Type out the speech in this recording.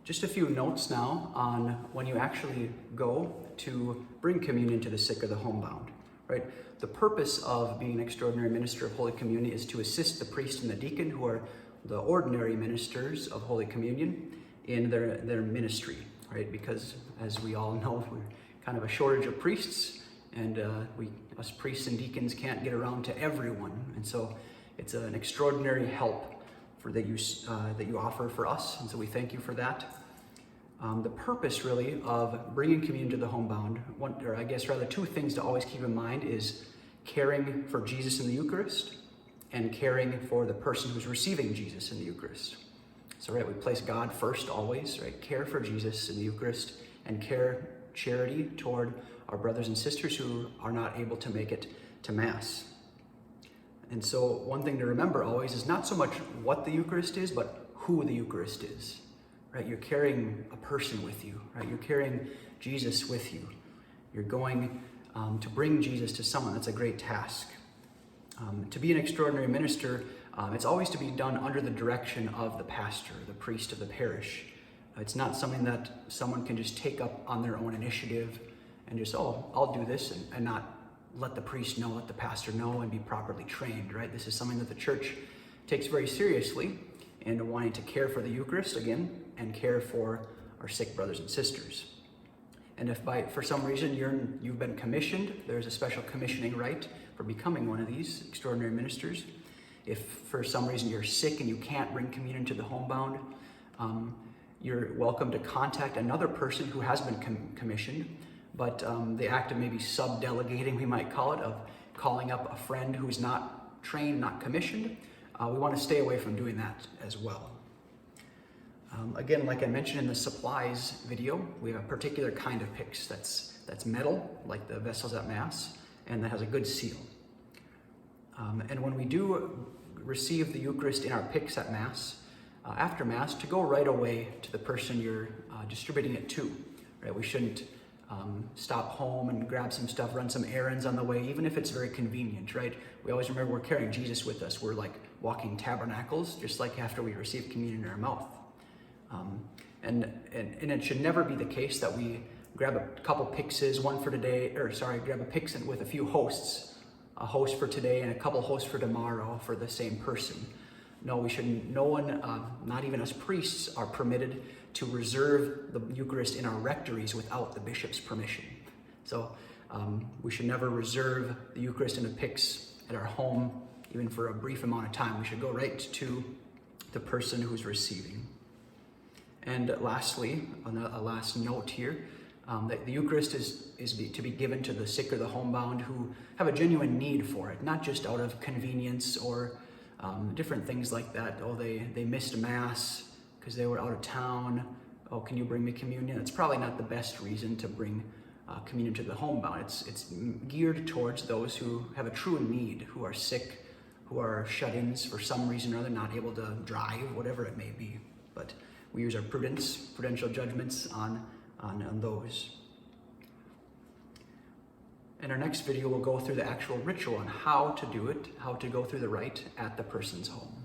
Just a few notes now on when you actually go to bring communion to the sick or the homebound, right? The purpose of being an extraordinary minister of Holy Communion is to assist the priest and the deacon, who are the ordinary ministers of Holy Communion, in their ministry, right? Because as we all know, we're kind of a shortage of priests, and us priests and deacons can't get around to everyone. And so it's an extraordinary help that you offer for us, and so we thank you for that. The purpose really of bringing communion to the homebound, or I guess rather two things to always keep in mind, is caring for Jesus in the Eucharist and caring for the person who's receiving Jesus in the Eucharist. So right, we place God first always, right? Care for Jesus in the Eucharist and charity toward our brothers and sisters who are not able to make it to Mass. And so one thing to remember always is not so much what the Eucharist is, but who the Eucharist is, right? You're carrying a person with you, right? You're carrying Jesus with you. You're going to bring Jesus to someone. That's a great task. To be an extraordinary minister, it's always to be done under the direction of the pastor, the priest of the parish. It's not something that someone can just take up on their own initiative and just, oh, I'll do this, and not let the priest know, let the pastor know, and be properly trained, right? This is something that the church takes very seriously, and wanting to care for the Eucharist again, and care for our sick brothers and sisters. And if for some reason you've been commissioned, there's a special commissioning rite for becoming one of these extraordinary ministers. If for some reason you're sick and you can't bring communion to the homebound, you're welcome to contact another person who has been commissioned. But the act of maybe sub-delegating, we might call it, of calling up a friend who's not trained, not commissioned, we want to stay away from doing that as well. Again, like I mentioned in the supplies video, we have a particular kind of pyx that's metal, like the vessels at Mass, and that has a good seal. And when we do receive the Eucharist in our pyx at Mass, after Mass, to go right away to the person you're distributing it to, right? We shouldn't stop home and grab some stuff, run some errands on the way, even if it's very convenient, right? We always remember we're carrying Jesus with us. We're like walking tabernacles, just like after we receive communion in our mouth. And it should never be the case that we grab a couple pyxes, grab a pyx with a few hosts, a host for today and a couple hosts for tomorrow for the same person. No, we shouldn't. No one, not even us priests, are permitted to reserve the Eucharist in our rectories without the bishop's permission. So we should never reserve the Eucharist in a pyx at our home, even for a brief amount of time. We should go right to the person who's receiving. And lastly, on a last note here, that the Eucharist is to be given to the sick or the homebound who have a genuine need for it, not just out of convenience or different things like that. Oh, they missed Mass because they were out of town. Oh, can you bring me communion? It's probably not the best reason to bring communion to the homebound. It's geared towards those who have a true need, who are sick, who are shut-ins for some reason or other, not able to drive, whatever it may be. But we use our prudential judgments on those. In our next video, we'll go through the actual ritual on how to do it, how to go through the rite at the person's home.